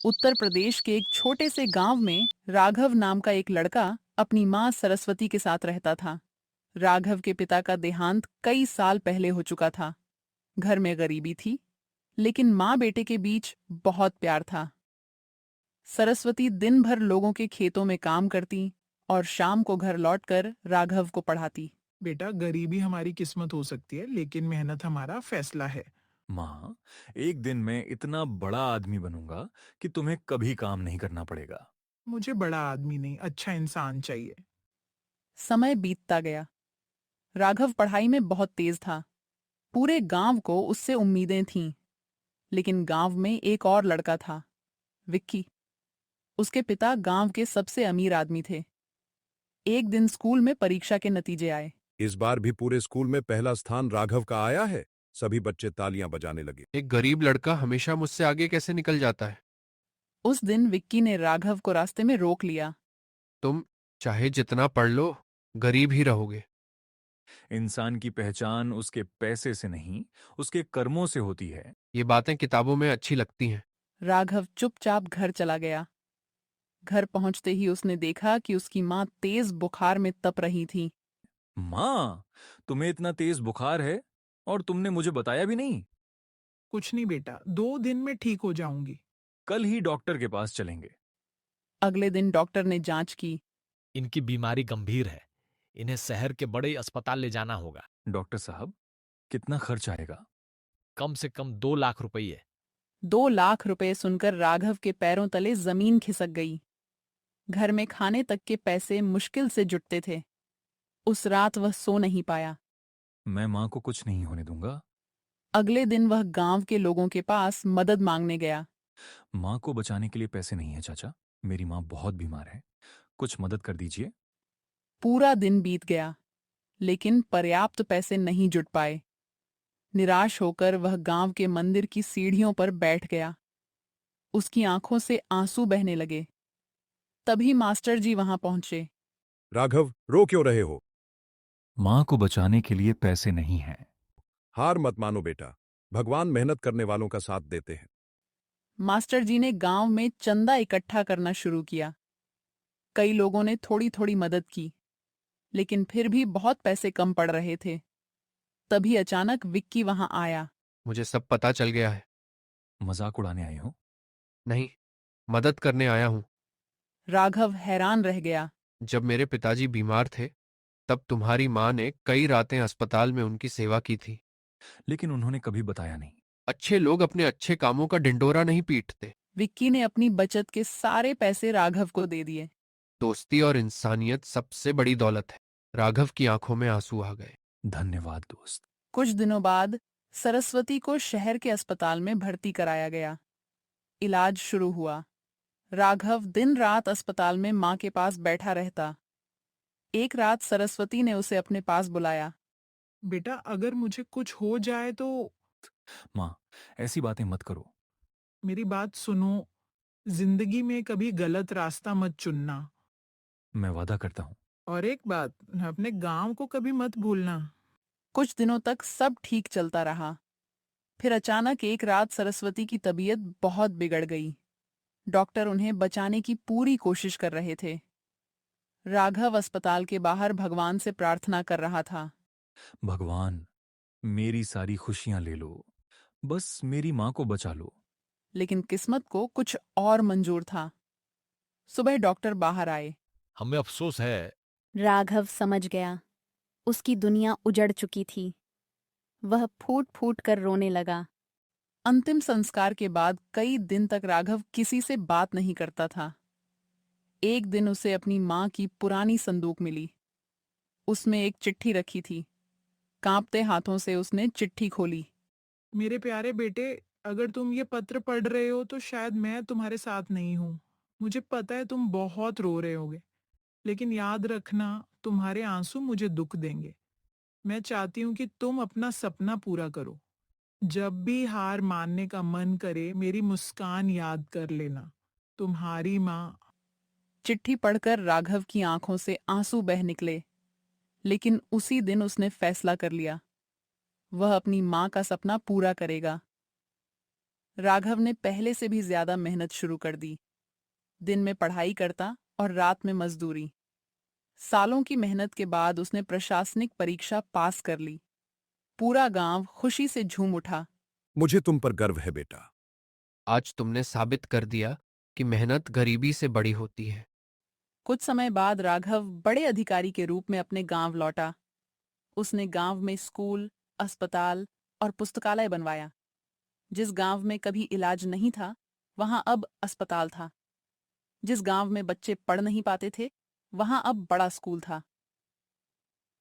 उत्तर प्रदेश के एक छोटे से गांव में राघव नाम का एक लड़का अपनी मां सरस्वती के साथ रहता था। राघव के पिता का देहांत कई साल पहले हो चुका था। घर में गरीबी थी, लेकिन मां बेटे के बीच बहुत प्यार था। सरस्वती दिन भर लोगों के खेतों में काम करती और शाम को घर लौटकर राघव को पढ़ाती। बेटा, गरीबी हमारी किस्मत हो सकती है, लेकिन मेहनत हमारा फैसला है। माँ, एक दिन मैं इतना बड़ा आदमी बनूंगा कि तुम्हें कभी काम नहीं करना पड़ेगा। मुझे बड़ा आदमी नहीं, अच्छा इंसान चाहिए। समय बीतता गया। राघव पढ़ाई में बहुत तेज था। पूरे गांव को उससे उम्मीदें थीं। लेकिन गांव में एक और लड़का था, विक्की। उसके पिता गांव के सबसे अमीर आदमी थे। एक दिन स्कूल में परीक्षा के नतीजे आए। इस बार भी पूरे स्कूल में पहला स्थान राघव का आया है। सभी बच्चे तालियां बजाने लगे। एक गरीब लड़का हमेशा मुझसे आगे कैसे निकल जाता है? उस दिन विक्की ने राघव को रास्ते में रोक लिया। तुम चाहे जितना पढ़ लो, गरीब ही रहोगे। इंसान की पहचान उसके पैसे से नहीं, उसके कर्मों से होती है। ये बातें किताबों में अच्छी लगती हैं। राघव चुपचाप घर चला गया। घर पहुंचते ही उसने देखा कि उसकी मां तेज बुखार में तप रही थी। माँ, तुम्हें इतना तेज बुखार है और तुमने मुझे बताया भी नहीं। कुछ नहीं बेटा, 2 दिन में ठीक हो जाऊंगी। कल ही डॉक्टर के पास चलेंगे। अगले दिन डॉक्टर ने जांच की। इनकी बीमारी गंभीर है। इन्हें शहर के बड़े अस्पताल ले जाना होगा। डॉक्टर साहब, कितना खर्च आएगा? कम से कम 2 लाख रुपये। 2 लाख रुपए सुनकर राघव के पैरों तले जमीन खिसक गई। घर में खाने तक के पैसे मुश्किल से जुटते थे। उस रात वह सो नहीं पाया। मैं माँ को कुछ नहीं होने दूंगा। अगले दिन वह गांव के लोगों के पास मदद मांगने गया। माँ को बचाने के लिए पैसे नहीं है चाचा। मेरी माँ बहुत बीमार है। कुछ मदद कर दीजिए। पूरा दिन बीत गया, लेकिन पर्याप्त पैसे नहीं जुट पाए। निराश होकर वह गांव के मंदिर की सीढ़ियों पर बैठ गया। उसकी आंखों से आंसू बहने लगे। तभी मास्टर जी वहां पहुंचे। राघव, रो क्यों रहे हो? माँ को बचाने के लिए पैसे नहीं हैं। हार मत मानो बेटा। भगवान मेहनत करने वालों का साथ देते हैं। मास्टर जी ने गांव में चंदा इकट्ठा करना शुरू किया। कई लोगों ने थोड़ी थोड़ी मदद की, लेकिन फिर भी बहुत पैसे कम पड़ रहे थे। तभी अचानक विक्की वहां आया। मुझे सब पता चल गया है। मजाक उड़ाने आए हो? नहीं, मदद करने आया हूं। राघव हैरान रह गया। जब मेरे पिताजी बीमार थे, तब तुम्हारी माँ ने कई रातें अस्पताल में उनकी सेवा की थी। लेकिन उन्होंने कभी बताया नहीं। अच्छे लोग अपने अच्छे कामों का ढिंढोरा नहीं पीटते। विक्की ने अपनी बचत के सारे पैसे राघव को दे दिए। दोस्ती और इंसानियत सबसे बड़ी दौलत है। राघव की आंखों में आंसू आ गए। धन्यवाद दोस्त। कुछ दिनों बाद सरस्वती को शहर के अस्पताल में भर्ती कराया गया। इलाज शुरू हुआ। राघव दिन रात अस्पताल में मां के पास बैठा रहता। एक रात सरस्वती ने उसे अपने पास बुलाया। बेटा, अगर मुझे कुछ हो जाए तो माँ, ऐसी बातें मत करो। मेरी बात सुनो। जिंदगी में कभी गलत रास्ता मत चुनना। मैं वादा करता हूँ। और एक बात, अपने गांव को कभी मत भूलना। कुछ दिनों तक सब ठीक चलता रहा। फिर अचानक एक रात सरस्वती की तबीयत बहुत बिगड़ गई। डॉक्टर उन्हें बचाने की पूरी कोशिश कर रहे थे। राघव अस्पताल के बाहर भगवान से प्रार्थना कर रहा था। भगवान, मेरी सारी खुशियां ले लो, बस मेरी माँ को बचा लो। लेकिन किस्मत को कुछ और मंजूर था। सुबह डॉक्टर बाहर आए। हमें अफसोस है। राघव समझ गया। उसकी दुनिया उजड़ चुकी थी। वह फूट फूट कर रोने लगा। अंतिम संस्कार के बाद कई दिन तक राघव किसी से बात नहीं करता था। एक दिन उसे अपनी मां की पुरानी संदूक मिली। उसमें एक चिट्ठी रखी थी। कांपते हाथों से उसने चिट्ठी खोली। मेरे प्यारे बेटे, अगर तुम ये पत्र पढ़ रहे हो तो शायद मैं तुम्हारे साथ नहीं हूँ। मुझे पता है तुम बहुत रो रहे होगे, लेकिन याद रखना, तुम्हारे आंसू मुझे दुख देंगे। मैं चाहती हूँ कि तुम अपना सपना पूरा करो। जब भी हार मानने का मन करे, मेरी मुस्कान याद कर लेना। तुम्हारी माँ। चिट्ठी पढ़कर राघव की आंखों से आंसू बह निकले। लेकिन उसी दिन उसने फैसला कर लिया। वह अपनी मां का सपना पूरा करेगा। राघव ने पहले से भी ज्यादा मेहनत शुरू कर दी। दिन में पढ़ाई करता और रात में मजदूरी। सालों की मेहनत के बाद उसने प्रशासनिक परीक्षा पास कर ली। पूरा गांव खुशी से झूम उठा। मुझे तुम पर गर्व है बेटा। आज तुमने साबित कर दिया कि मेहनत गरीबी से बड़ी होती है। कुछ समय बाद राघव बड़े अधिकारी के रूप में अपने गांव लौटा। उसने गांव में स्कूल, अस्पताल और पुस्तकालय बनवाया। जिस गांव में कभी इलाज नहीं था, वहां अब अस्पताल था। जिस गांव में बच्चे पढ़ नहीं पाते थे, वहां अब बड़ा स्कूल था।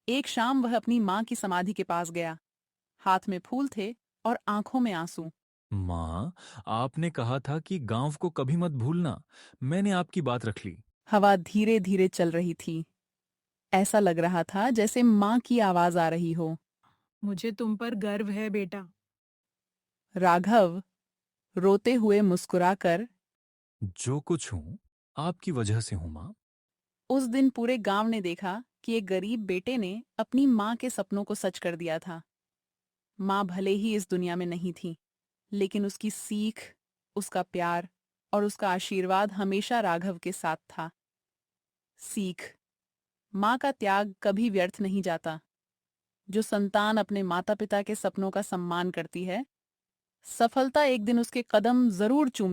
एक शाम वह अपनी मां की समाधि के पास गया। हाथ में फूल थे और आंखों में आंसू। माँ, आपने कहा था कि गांव को कभी मत भूलना। मैंने आपकी बात रख ली। हवा धीरे धीरे चल रही थी। ऐसा लग रहा था जैसे मां की आवाज आ रही हो। मुझे तुम पर गर्व है बेटा। राघव रोते हुए मुस्कुराकर, जो कुछ हूं, आपकी वजह से हूं माँ। उस दिन पूरे गांव ने देखा कि एक गरीब बेटे ने अपनी मां के सपनों को सच कर दिया था। मां भले ही इस दुनिया में नहीं थी, लेकिन उसकी सीख, उसका प्यार और उसका आशीर्वाद हमेशा राघव के साथ था। सीख: मां का त्याग कभी व्यर्थ नहीं जाता। जो संतान अपने माता पिता के सपनों का सम्मान करती है, सफलता एक दिन उसके कदम जरूर चूमती